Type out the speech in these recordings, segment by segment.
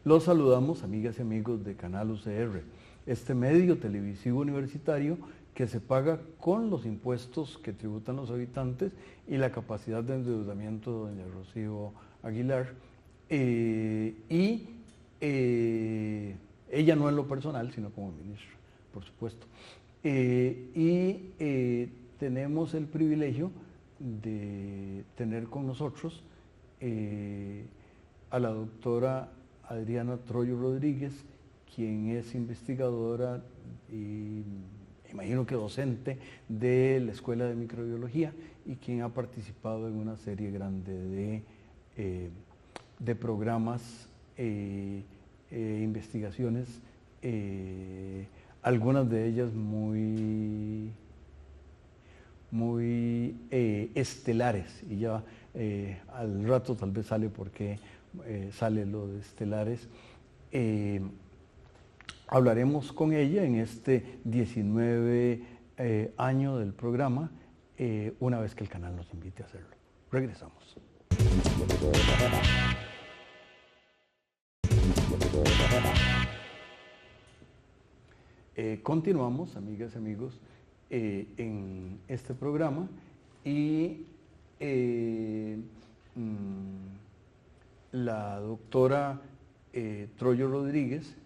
Los saludamos, amigas y amigos de Canal UCR, este medio televisivo universitario que se paga con los impuestos que tributan los habitantes y la capacidad de endeudamiento de doña Rocío Aguilar. Ella no en lo personal, sino como ministra, por supuesto. Tenemos el privilegio de tener con nosotros a la doctora Adriana Troyo Rodríguez, quien es investigadora y imagino que docente de la Escuela de Microbiología y quien ha participado en una serie grande de programas e investigaciones, algunas de ellas muy estelares, y ya al rato tal vez sale porque sale lo de estelares. Hablaremos con ella en este 19 año del programa, una vez que el canal nos invite a hacerlo. Regresamos. Continuamos, amigas y amigos, en este programa y la doctora Troyo Rodríguez,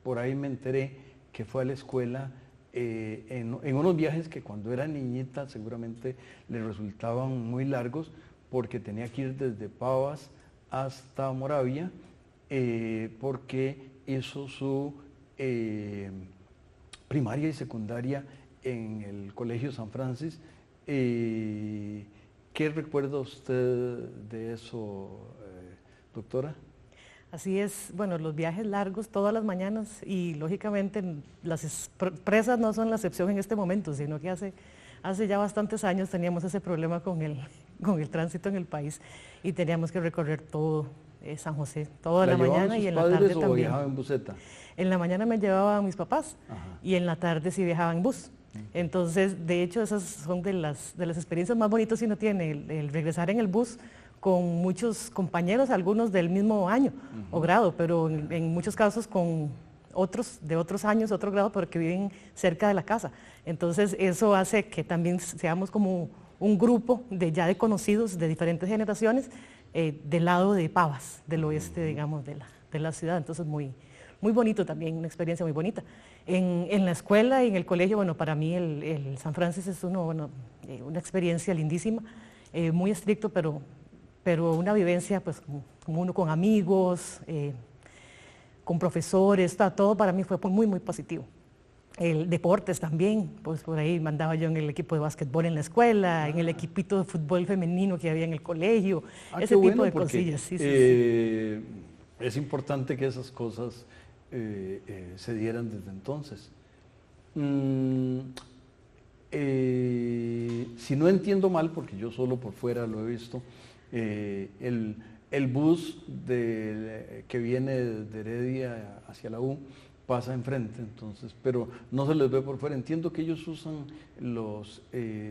por ahí me enteré que fue a la escuela en unos viajes que cuando era niñita seguramente le resultaban muy largos porque tenía que ir desde Pavas hasta Moravia, porque hizo su primaria y secundaria en el Colegio San Francisco. ¿Qué recuerda usted de eso, doctora? Así es, bueno, los viajes largos todas las mañanas y lógicamente las presas no son la excepción en este momento, sino que hace ya bastantes años teníamos ese problema con el tránsito en el país y teníamos que recorrer todo San José, toda la mañana y en la tarde también. ¿O viajaba en buseta? En la mañana me llevaban mis papás. Ajá. Y en la tarde sí viajaba en bus. Entonces, de hecho, esas son de las experiencias más bonitas que uno tiene, el regresar en el bus con muchos compañeros, algunos del mismo año o grado, pero en muchos casos con otros de otros años, otro grado, pero que viven cerca de la casa. Entonces, eso hace que también seamos como un grupo de conocidos de diferentes generaciones del lado de Pavas, del oeste, digamos, de la ciudad. Entonces, muy bonito también, una experiencia muy bonita. En la escuela y en el colegio, bueno, para mí el San Francisco es una experiencia lindísima, muy estricto, pero una vivencia, pues, como uno con amigos, con profesores, todo para mí fue muy, muy positivo. El deportes también, pues por ahí mandaba yo en el equipo de básquetbol en la escuela, en el equipito de fútbol femenino que había en el colegio, ese tipo de cosillas. Sí. Es importante que esas cosas se dieran desde entonces. Si no entiendo mal, porque yo solo por fuera lo he visto, el bus que viene de Heredia hacia la U pasa enfrente, entonces, pero no se les ve por fuera. Entiendo que ellos usan, los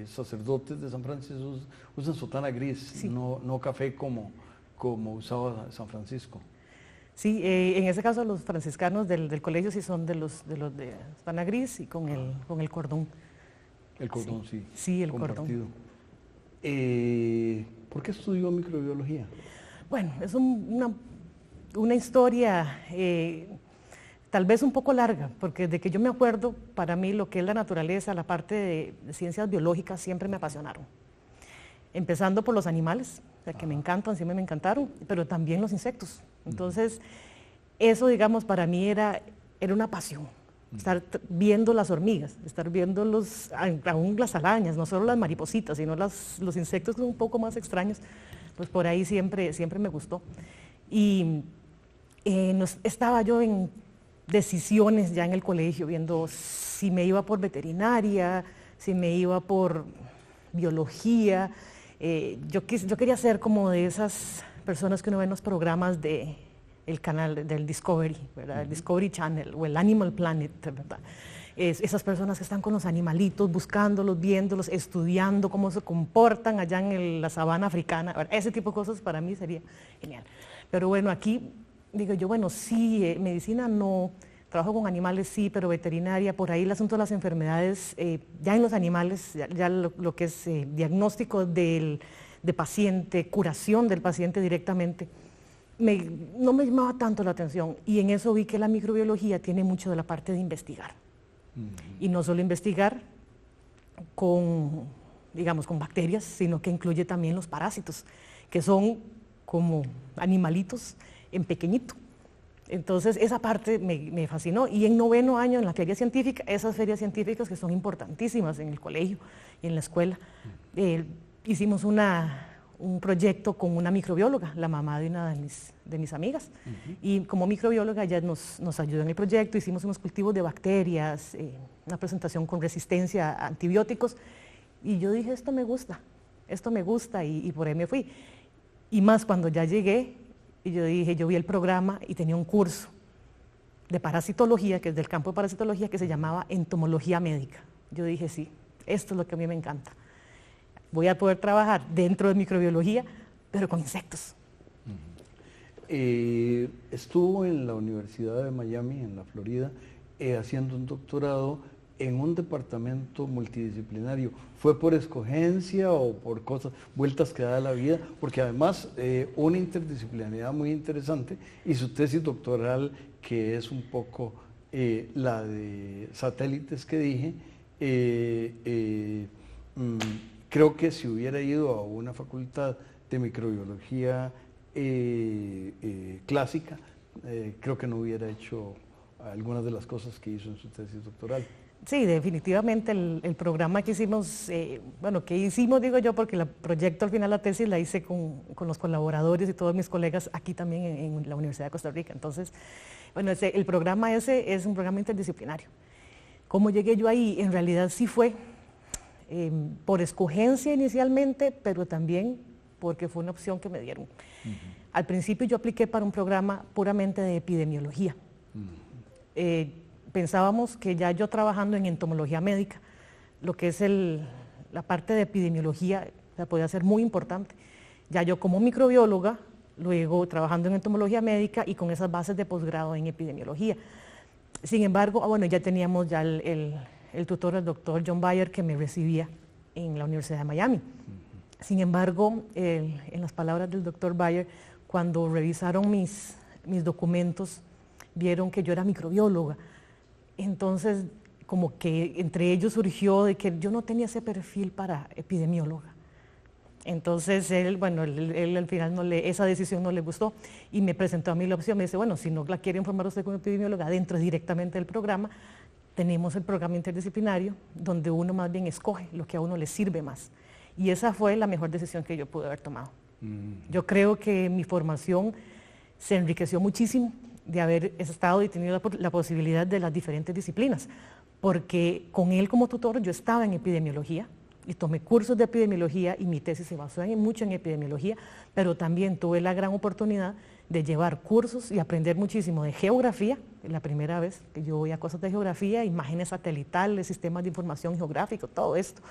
sacerdotes de San Francisco usan sotana gris, sí. no café como usaba San Francisco. Sí, en ese caso los franciscanos del colegio sí son de los de sotana gris y con el cordón. El cordón, sí. Sí, el cordón. ¿Por qué estudió microbiología? Bueno, es una historia tal vez un poco larga, porque desde que yo me acuerdo, para mí lo que es la naturaleza, la parte de ciencias biológicas siempre me apasionaron. Empezando por los animales, o sea, que me encantan, siempre me encantaron, pero también los insectos. Entonces, eso, digamos, para mí era una pasión. Estar viendo las hormigas, estar viendo aún las arañas, no solo las maripositas, sino los insectos que son un poco más extraños, pues por ahí siempre me gustó. Y estaba yo en decisiones ya en el colegio, viendo si me iba por veterinaria, si me iba por biología. Yo quería ser como de esas personas que uno ve en los programas del canal del Discovery, ¿verdad? El Discovery Channel o el Animal Planet, ¿verdad? Esas personas que están con los animalitos, buscándolos, viéndolos, estudiando cómo se comportan allá en la sabana africana. Ese tipo de cosas para mí sería genial. Pero bueno, aquí digo yo, bueno, sí, medicina no, trabajo con animales sí, pero veterinaria, por ahí el asunto de las enfermedades, ya en los animales, ya lo que es diagnóstico de paciente, curación del paciente directamente, no me llamaba tanto la atención, y en eso vi que la microbiología tiene mucho de la parte de investigar. Y no solo investigar con, digamos, con bacterias, sino que incluye también los parásitos, que son como animalitos en pequeñito. Entonces esa parte me fascinó, y en 9º año en la feria científica, esas ferias científicas que son importantísimas en el colegio y en la escuela, hicimos un proyecto con una microbióloga, la mamá de una de mis amigas, y como microbióloga ella nos ayudó en el proyecto, hicimos unos cultivos de bacterias, una presentación con resistencia a antibióticos, y yo dije, esto me gusta, y por ahí me fui. Y más cuando ya llegué, y yo vi el programa y tenía un curso de parasitología, que es del campo de parasitología, que se llamaba entomología médica. Yo dije, sí, esto es lo que a mí me encanta. Voy a poder trabajar dentro de microbiología, pero con insectos. Estuvo en la Universidad de Miami, en la Florida, haciendo un doctorado en un departamento multidisciplinario. ¿Fue por escogencia o por cosas, vueltas que da la vida? Porque además una interdisciplinaridad muy interesante, y su tesis doctoral, que es un poco la de satélites que dije, creo que si hubiera ido a una facultad de microbiología clásica, creo que no hubiera hecho algunas de las cosas que hizo en su tesis doctoral. Sí, definitivamente el programa que hicimos, digo yo, porque el proyecto al final, la tesis la hice con los colaboradores y todos mis colegas aquí también en la Universidad de Costa Rica. Entonces, bueno, el programa ese es un programa interdisciplinario. ¿Cómo llegué yo ahí? En realidad sí fue por escogencia inicialmente, pero también porque fue una opción que me dieron. Al principio yo apliqué para un programa puramente de epidemiología. Pensábamos que ya yo trabajando en entomología médica, lo que es la parte de epidemiología, podía ser muy importante. Ya yo como microbióloga, luego trabajando en entomología médica y con esas bases de posgrado en epidemiología. Sin embargo, ya teníamos ya el tutor, el doctor John Bayer, que me recibía en la Universidad de Miami. Sin embargo, en las palabras del doctor Bayer, cuando revisaron mis documentos, vieron que yo era microbióloga. Entonces, como que entre ellos surgió de que yo no tenía ese perfil para epidemióloga. Entonces, él al final esa decisión no le gustó y me presentó a mí la opción. Me dice, bueno, si no la quiere informar usted como epidemióloga dentro directamente del programa, tenemos el programa interdisciplinario, donde uno más bien escoge lo que a uno le sirve más. Y esa fue la mejor decisión que yo pude haber tomado. Yo creo que mi formación se enriqueció muchísimo de haber estado y tenido la posibilidad de las diferentes disciplinas, porque con él como tutor yo estaba en epidemiología y tomé cursos de epidemiología y mi tesis se basó mucho en epidemiología, pero también tuve la gran oportunidad de llevar cursos y aprender muchísimo de geografía, la primera vez que yo voy a cosas de geografía, imágenes satelitales, sistemas de información geográfico, todo esto.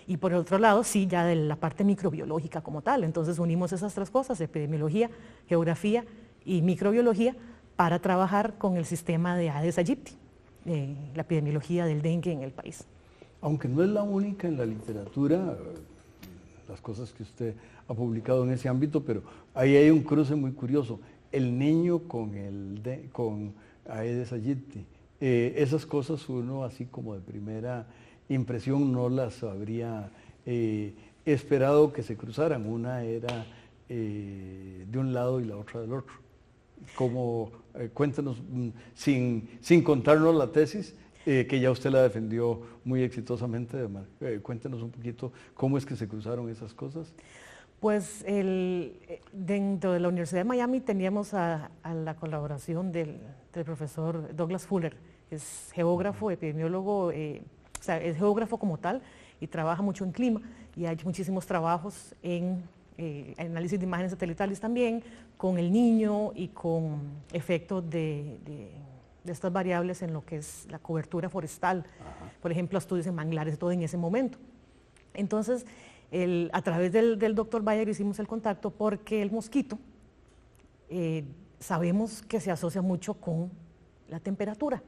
Y por el otro lado, sí, ya de la parte microbiológica como tal. Entonces unimos esas tres cosas, epidemiología, geografía y microbiología, para trabajar con el sistema de Aedes aegypti, la epidemiología del dengue en el país. Aunque no es la única en la literatura, las cosas que usted ha publicado en ese ámbito, pero ahí hay un cruce muy curioso, el niño con Aedes aegypti. Esas cosas uno así como de primera impresión no las habría esperado que se cruzaran, una era de un lado y la otra del otro. Cuéntenos, sin contarnos la tesis, que ya usted la defendió muy exitosamente, cuéntenos un poquito cómo es que se cruzaron esas cosas. Pues dentro de la Universidad de Miami teníamos a la colaboración del profesor Douglas Fuller, que es geógrafo, epidemiólogo, o sea, es geógrafo como tal y trabaja mucho en clima y ha hecho muchísimos trabajos en análisis de imágenes satelitales también, con el niño y con efectos de estas variables en lo que es la cobertura forestal, por ejemplo, estudios en manglares, todo en ese momento. Entonces, a través del doctor Bayer hicimos el contacto porque el mosquito sabemos que se asocia mucho con la temperatura.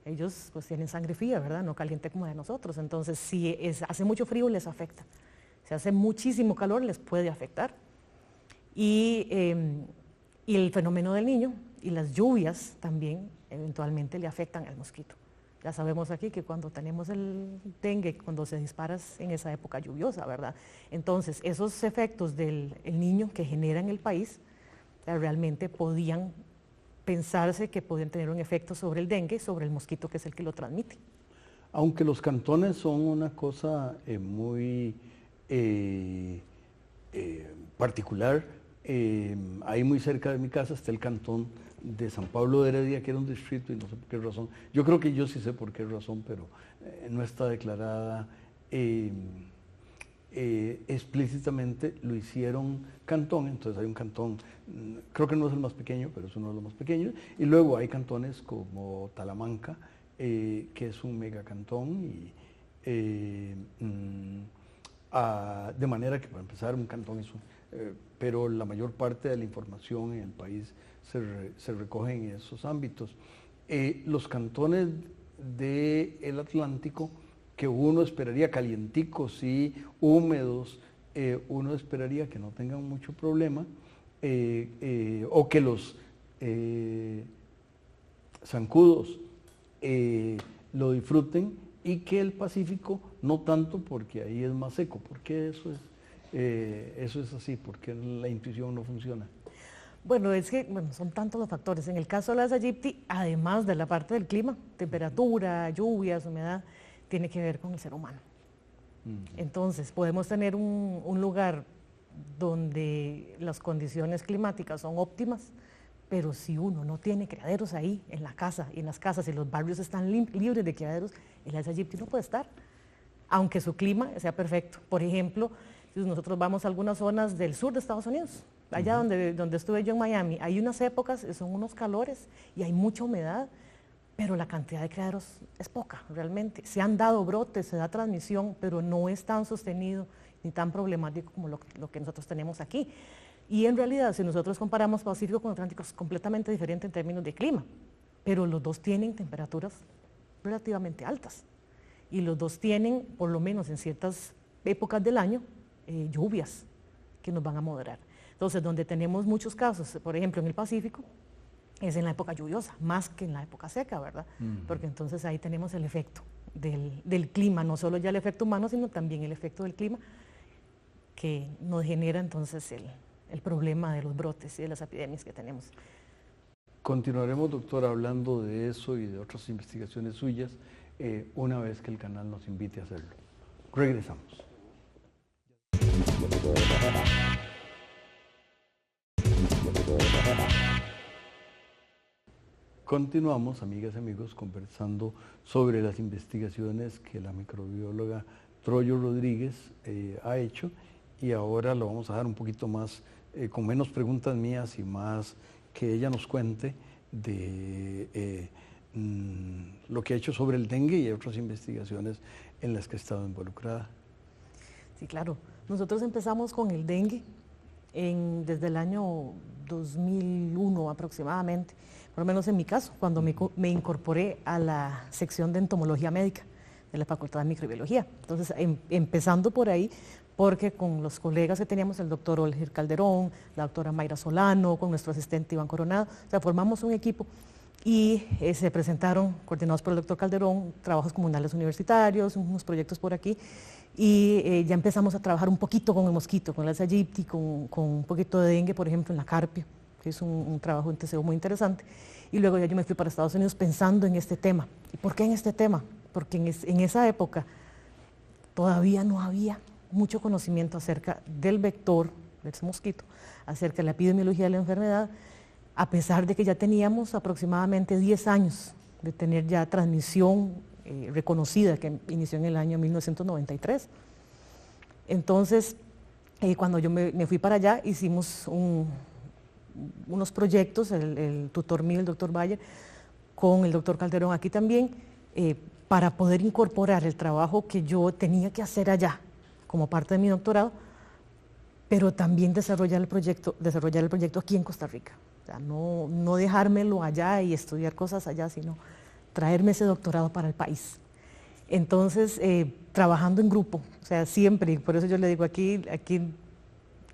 Ellos pues tienen sangre fría, ¿verdad? No caliente como de nosotros. Entonces, si hace mucho frío les afecta. Si hace muchísimo calor les puede afectar. Y el fenómeno del niño y las lluvias también eventualmente le afectan al mosquito. Ya sabemos aquí que cuando tenemos el dengue, cuando se dispara en esa época lluviosa, ¿verdad? Entonces, esos efectos del niño que genera en el país, realmente podían pensarse que podían tener un efecto sobre el dengue, sobre el mosquito que es el que lo transmite. Aunque los cantones son una cosa muy particular, ahí muy cerca de mi casa está el cantón de San Pablo de Heredia, que era un distrito y no sé por qué razón, yo creo que yo sí sé por qué razón, pero no está declarada explícitamente, lo hicieron cantón, entonces hay un cantón, creo que no es el más pequeño, pero es uno de los más pequeños, y luego hay cantones como Talamanca, que es un megacantón, y de manera que para empezar un cantón es pero la mayor parte de la información en el país se recoge en esos ámbitos. Los cantones del Atlántico, que uno esperaría calienticos y húmedos, uno esperaría que no tengan mucho problema, o que los zancudos lo disfruten, y que el Pacífico no tanto, porque ahí es más seco. ¿Por qué eso es así? ¿Por qué la intuición no funciona? Bueno, es que son tantos los factores. En el caso de las aegypti, además de la parte del clima, temperatura, lluvias, humedad, tiene que ver con el ser humano. Entonces, podemos tener un lugar donde las condiciones climáticas son óptimas, pero si uno no tiene criaderos ahí en la casa, y en las casas y los barrios están libres de criaderos, el Aedes aegypti no puede estar, aunque su clima sea perfecto. Por ejemplo, si nosotros vamos a algunas zonas del sur de Estados Unidos, allá donde estuve yo en Miami, hay unas épocas, son unos calores y hay mucha humedad, pero la cantidad de criaderos es poca realmente. Se han dado brotes, se da transmisión, pero no es tan sostenido ni tan problemático como lo que nosotros tenemos aquí. Y en realidad, si nosotros comparamos Pacífico con Atlántico, es completamente diferente en términos de clima, pero los dos tienen temperaturas relativamente altas y los dos tienen, por lo menos en ciertas épocas del año, lluvias que nos van a moderar. Entonces, donde tenemos muchos casos, por ejemplo, en el Pacífico, es en la época lluviosa, más que en la época seca, ¿verdad? Porque entonces ahí tenemos el efecto del clima, no solo ya el efecto humano, sino también el efecto del clima, que nos genera entonces el problema de los brotes y de las epidemias que tenemos. Continuaremos, doctora, hablando de eso y de otras investigaciones suyas una vez que el canal nos invite a hacerlo. Regresamos. Continuamos, amigas y amigos, conversando sobre las investigaciones que la microbióloga Troyo Rodríguez ha hecho, y ahora lo vamos a dar un poquito más, con menos preguntas mías y más que ella nos cuente de lo que ha hecho sobre el dengue y otras investigaciones en las que ha estado involucrada. Sí, claro. Nosotros empezamos con el dengue desde el año 2001 aproximadamente, por lo menos en mi caso, cuando me incorporé a la sección de entomología médica de la Facultad de Microbiología. Entonces, empezando por ahí, porque con los colegas que teníamos, el doctor Olger Calderón, la doctora Mayra Solano, con nuestro asistente Iván Coronado, o sea, formamos un equipo y se presentaron, coordinados por el doctor Calderón, trabajos comunales universitarios, unos proyectos por aquí, y ya empezamos a trabajar un poquito con el mosquito, con el Aedes aegypti, con un poquito de dengue, por ejemplo, en la carpio, que es un trabajo en TCO muy interesante. Y luego ya yo me fui para Estados Unidos pensando en este tema. ¿Y por qué en este tema? Porque en esa época todavía no había mucho conocimiento acerca del vector, de ese mosquito, acerca de la epidemiología de la enfermedad, a pesar de que ya teníamos aproximadamente 10 años de tener ya transmisión reconocida, que inició en el año 1993. Entonces, cuando yo me fui para allá, hicimos unos proyectos, el tutor mío, el doctor Bayer, con el doctor Calderón aquí también, para poder incorporar el trabajo que yo tenía que hacer allá, como parte de mi doctorado, pero también desarrollar el proyecto aquí en Costa Rica. O sea, no dejármelo allá y estudiar cosas allá, sino traerme ese doctorado para el país. Entonces, trabajando en grupo, o sea, siempre, y por eso yo le digo aquí,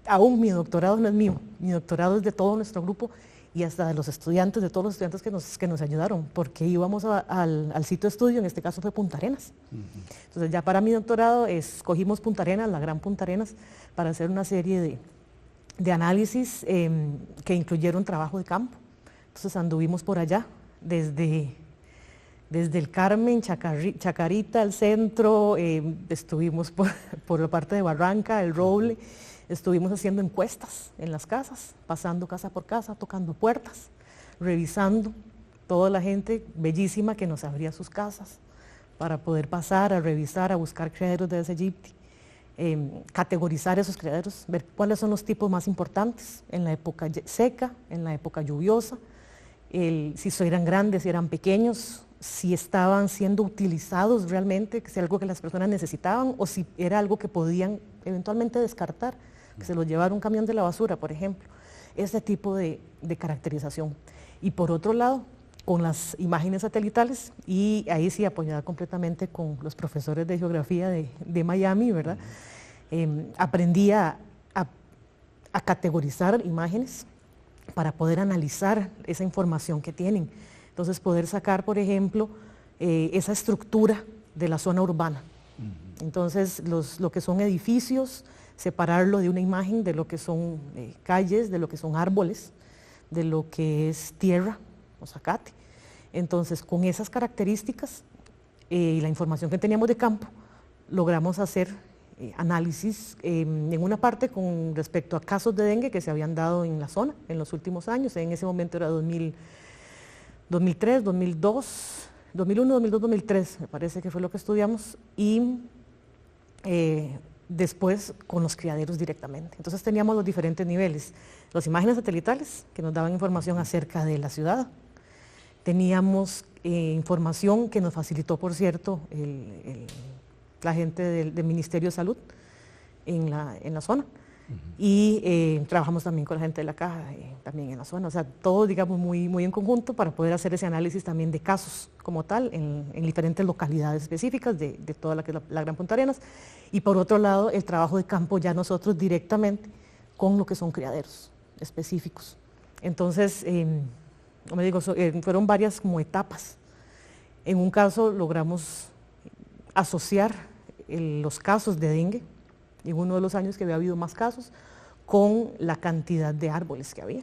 aún mi doctorado no es mío, mi doctorado es de todo nuestro grupo y hasta de los estudiantes, de todos los estudiantes que nos ayudaron, porque íbamos al sitio de estudio, en este caso fue Punta Arenas. Entonces, ya para mi doctorado escogimos Punta Arenas, la Gran Punta Arenas, para hacer una serie de análisis que incluyeron trabajo de campo. Entonces, anduvimos por allá, desde el Carmen, Chacarita, el centro, estuvimos por la parte de Barranca, el Roble, estuvimos haciendo encuestas en las casas, pasando casa por casa, tocando puertas, revisando toda la gente bellísima que nos abría sus casas para poder pasar a revisar, a buscar criaderos de Aedes aegypti, categorizar esos criaderos, ver cuáles son los tipos más importantes en la época seca, en la época lluviosa, si eran grandes, si eran pequeños, si estaban siendo utilizados realmente, que es algo que las personas necesitaban o si era algo que podían eventualmente descartar, que se lo llevara un camión de la basura, por ejemplo. Ese tipo de caracterización. Y por otro lado, con las imágenes satelitales, y ahí sí apoyada completamente con los profesores de geografía de Miami, ¿verdad? Aprendí a categorizar imágenes para poder analizar esa información que tienen. Entonces, poder sacar, por ejemplo, esa estructura de la zona urbana. Entonces, lo que son edificios, separarlo de una imagen de lo que son calles, de lo que son árboles, de lo que es tierra o zacate. Entonces, con esas características y la información que teníamos de campo, logramos hacer análisis en una parte con respecto a casos de dengue que se habían dado en la zona en los últimos años. En ese momento era 2003, 2002, 2001, 2002, 2003, me parece que fue lo que estudiamos, y después con los criaderos directamente. Entonces teníamos los diferentes niveles, las imágenes satelitales que nos daban información acerca de la ciudad, teníamos información que nos facilitó, por cierto, la gente del Ministerio de Salud en la zona. Y trabajamos también con la gente de la caja, también en la zona, o sea, todo, digamos, muy en conjunto para poder hacer ese análisis también de casos como tal en diferentes localidades específicas de toda la Gran Punta Arenas. Y por otro lado, el trabajo de campo ya nosotros directamente con lo que son criaderos específicos. Entonces, como digo, fueron varias como etapas. En un caso logramos asociar los casos de dengue, en uno de los años que había habido más casos, con la cantidad de árboles que había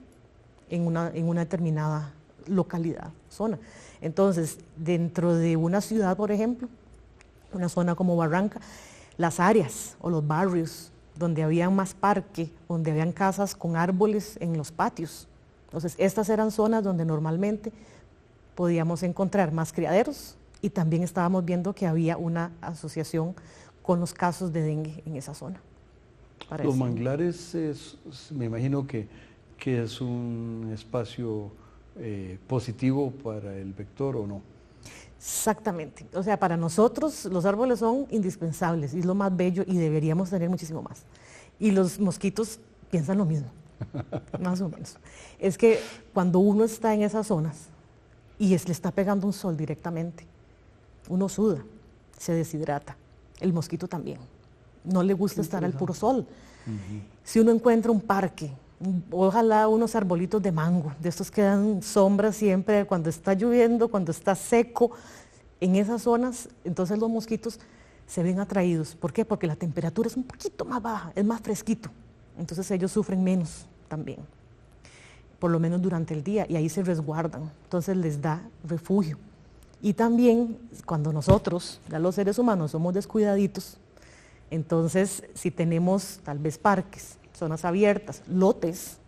en una determinada localidad, zona. Entonces, dentro de una ciudad, por ejemplo, una zona como Barranca, las áreas o los barrios donde había más parque, donde habían casas con árboles en los patios. Entonces, estas eran zonas donde normalmente podíamos encontrar más criaderos y también estábamos viendo que había una asociación con los casos de dengue en esa zona. Los manglares, me imagino que es un espacio positivo para el vector, ¿o no? Exactamente. O sea, para nosotros los árboles son indispensables y es lo más bello y deberíamos tener muchísimo más. Y los mosquitos piensan lo mismo, más o menos. Es que cuando uno está en esas zonas y le está pegando un sol directamente, uno suda, se deshidrata. El mosquito también. No le gusta estar al puro sol. Si uno encuentra un parque, ojalá unos arbolitos de mango, de estos que dan sombra siempre cuando está lloviendo, cuando está seco, en esas zonas, entonces los mosquitos se ven atraídos. ¿Por qué? Porque la temperatura es un poquito más baja, es más fresquito. Entonces ellos sufren menos también, por lo menos durante el día, y ahí se resguardan. Entonces les da refugio. Y también cuando nosotros, ya los seres humanos, somos descuidaditos Entonces, si tenemos tal vez parques, zonas abiertas, lotes,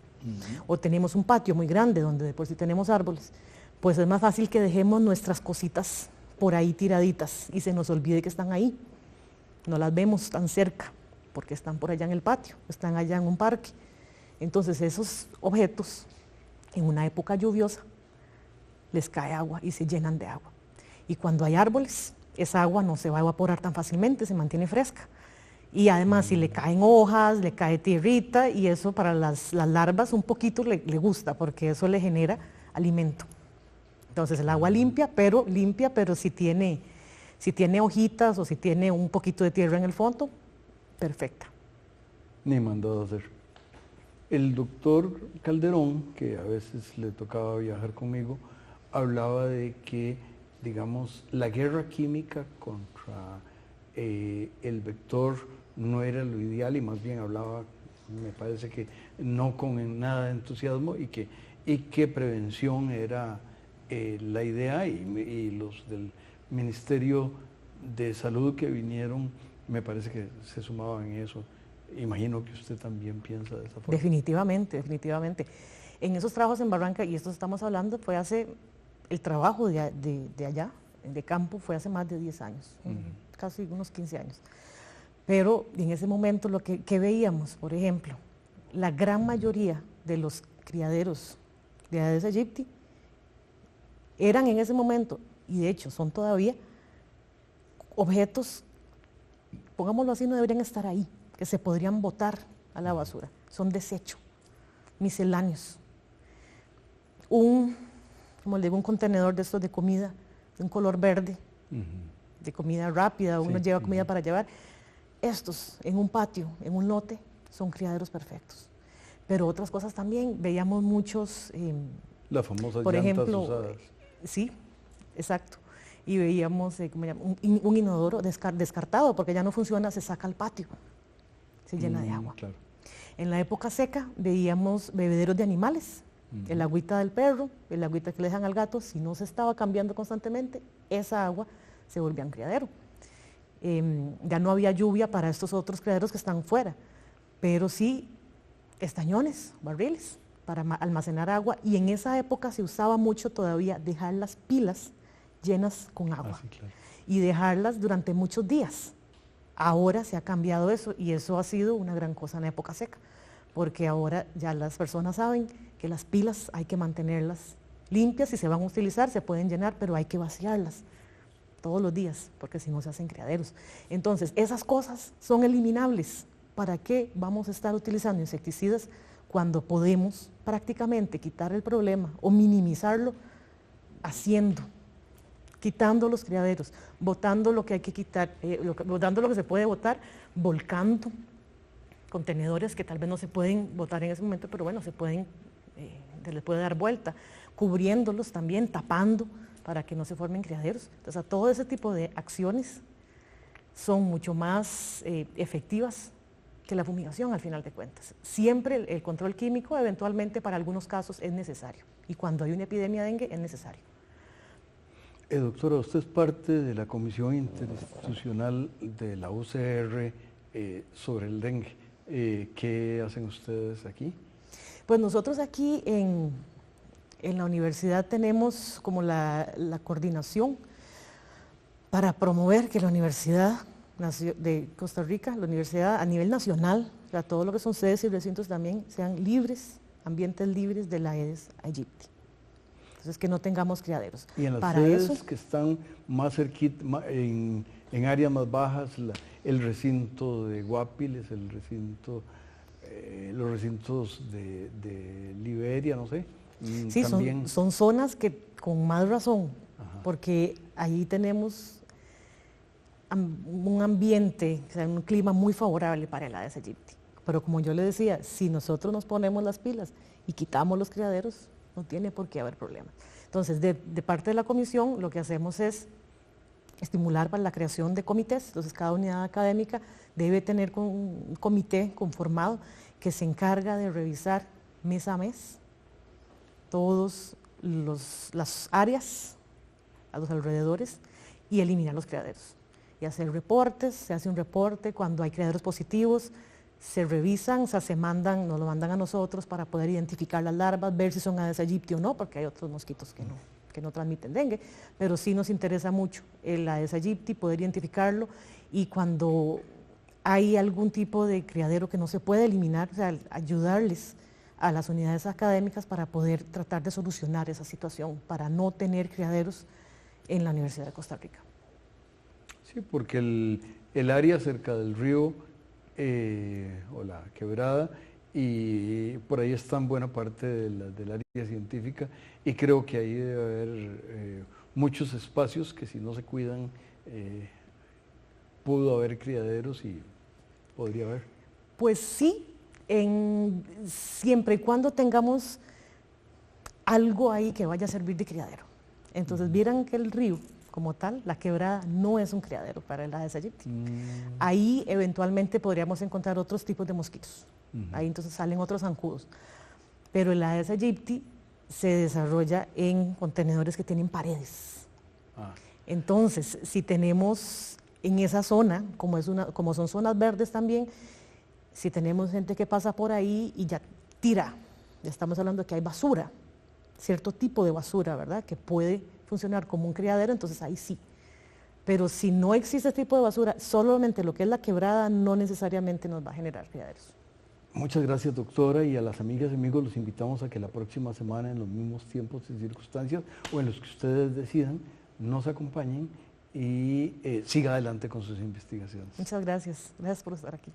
o tenemos un patio muy grande donde de por sí tenemos árboles, pues es más fácil que dejemos nuestras cositas por ahí tiraditas y se nos olvide que están ahí. No las vemos tan cerca porque están por allá en el patio, están allá en un parque. Entonces esos objetos en una época lluviosa les cae agua y se llenan de agua. Y cuando hay árboles, esa agua no se va a evaporar tan fácilmente, se mantiene fresca. Y además si le caen hojas, le cae tierrita y eso para las larvas un poquito le gusta porque eso le genera alimento. Entonces el agua limpia, pero si tiene hojitas o si tiene un poquito de tierra en el fondo, perfecta. Ni mandado a hacer. El doctor Calderón, que a veces le tocaba viajar conmigo, hablaba de que, digamos, la guerra química contra el vector no era lo ideal y más bien hablaba, me parece que no con nada de entusiasmo y que prevención era la idea y los del Ministerio de Salud que vinieron, me parece que se sumaban en eso. Imagino que usted también piensa de esa forma. Definitivamente, definitivamente. En esos trabajos en Barranca, y esto estamos hablando, el trabajo de allá, de campo, fue hace más de 10 años, casi unos 15 años. Pero en ese momento lo que veíamos, por ejemplo, la gran mayoría de los criaderos de Aedes aegypti eran en ese momento, y de hecho son todavía, objetos, pongámoslo así, no deberían estar ahí, que se podrían botar a la basura. Son desecho, misceláneos. Como le digo, un contenedor de estos de comida, de un color verde, de comida rápida, uno lleva comida para llevar. Estos, en un patio, en un lote, son criaderos perfectos. Pero otras cosas también, veíamos muchos... Las famosas por llantas ejemplo, usadas. Sí, exacto. Y veíamos un inodoro descartado, porque ya no funciona, se saca al patio, se llena de agua. Claro. En la época seca veíamos bebederos de animales, el agüita del perro, el agüita que le dejan al gato, si no se estaba cambiando constantemente, esa agua se volvía un criadero. Ya no había lluvia para estos otros criaderos que están fuera, pero sí estañones, barriles, para almacenar agua, y en esa época se usaba mucho todavía dejar las pilas llenas con agua Claro. y dejarlas durante muchos días. Ahora se ha cambiado eso y eso ha sido una gran cosa en la época seca, porque ahora ya las personas saben que las pilas hay que mantenerlas limpias, y se van a utilizar, se pueden llenar, pero hay que vaciarlas todos los días, porque si no se hacen criaderos. Entonces, esas cosas son eliminables. ¿Para qué vamos a estar utilizando insecticidas cuando podemos prácticamente quitar el problema o minimizarlo quitando los criaderos, botando lo que hay que quitar, botando lo que se puede botar, volcando contenedores que tal vez no se pueden botar en ese momento, pero bueno, se les puede dar vuelta, cubriéndolos también, tapando para que no se formen criaderos. Entonces, todo ese tipo de acciones son mucho más efectivas que la fumigación al final de cuentas. Siempre el control químico eventualmente para algunos casos es necesario, y cuando hay una epidemia de dengue es necesario. Doctora, usted es parte de la Comisión Interinstitucional de la UCR sobre el dengue. ¿Qué hacen ustedes aquí? Pues nosotros aquí en la universidad tenemos como la coordinación para promover que la Universidad de Costa Rica, la universidad a nivel nacional, o sea, todo lo que son sedes y recintos también, sean libres, ambientes libres de la Aedes aegypti. Entonces, que no tengamos criaderos. Y en las para sedes eso, que están más cerquita, en áreas más bajas, el recinto de Guapiles, los recintos de Liberia, no sé. Sí, también. son zonas que con más razón, porque ahí tenemos un ambiente, o sea, un clima muy favorable para el Aedes aegypti. Pero como yo le decía, si nosotros nos ponemos las pilas y quitamos los criaderos, no tiene por qué haber problemas. Entonces, de parte de la comisión, lo que hacemos es estimular para la creación de comités. Entonces, cada unidad académica debe tener un comité conformado que se encarga de revisar mes a mes todas las áreas a los alrededores y eliminar los criaderos. y hacer reportes. Se hace un reporte cuando hay criaderos positivos, se revisan, o sea, nos lo mandan a nosotros para poder identificar las larvas, ver si son Aedes aegypti o no, porque hay otros mosquitos que no transmiten dengue, pero sí nos interesa mucho el Aedes aegypti, poder identificarlo, y cuando hay algún tipo de criadero que no se puede eliminar, o sea, ayudarles a las unidades académicas para poder tratar de solucionar esa situación, para no tener criaderos en la Universidad de Costa Rica. Sí, porque el área cerca del río o la quebrada, y por ahí está en buena parte del área científica, y creo que ahí debe haber muchos espacios que si no se cuidan pudo haber criaderos y podría haber. Pues sí, siempre y cuando tengamos algo ahí que vaya a servir de criadero. Entonces vieran que el río como tal, la quebrada no es un criadero para el Aedes aegypti. Ahí eventualmente podríamos encontrar otros tipos de mosquitos. Ahí entonces salen otros zancudos. Pero el Aedes aegypti se desarrolla en contenedores que tienen paredes. Entonces, si tenemos en esa zona, como son zonas verdes también, si tenemos gente que pasa por ahí y ya tira, ya estamos hablando de que hay basura, cierto tipo de basura, ¿verdad?, que puede funcionar como un criadero, entonces ahí sí. Pero si no existe este tipo de basura, solamente lo que es la quebrada no necesariamente nos va a generar criaderos. Muchas gracias, doctora, y a las amigas y amigos los invitamos a que la próxima semana, en los mismos tiempos y circunstancias, o en los que ustedes decidan, nos acompañen y siga adelante con sus investigaciones. Muchas gracias. Gracias por estar aquí.